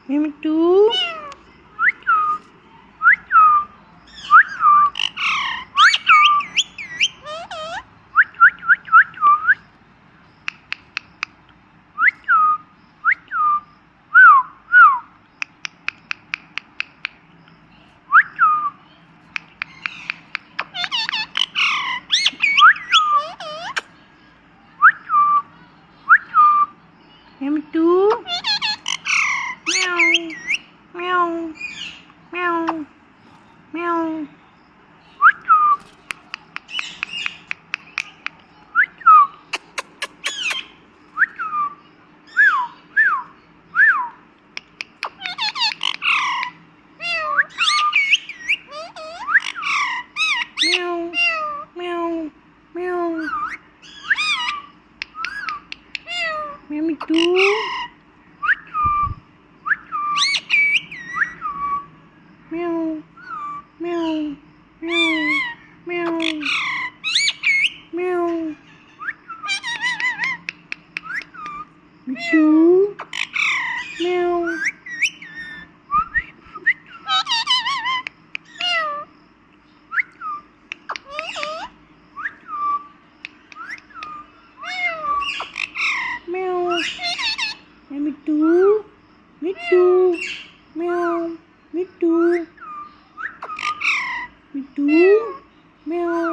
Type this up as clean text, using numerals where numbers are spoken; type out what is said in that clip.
মিঠু মিঠু মিয়াও মিয়াও মিয়াও মিয়াও মিঠু মিয়াও মিয়াও মিয়াও মিয়াও মিঠু মিয়াও মিঠু মিঠু মিয়াও মিঠু মিঠু মিয়াও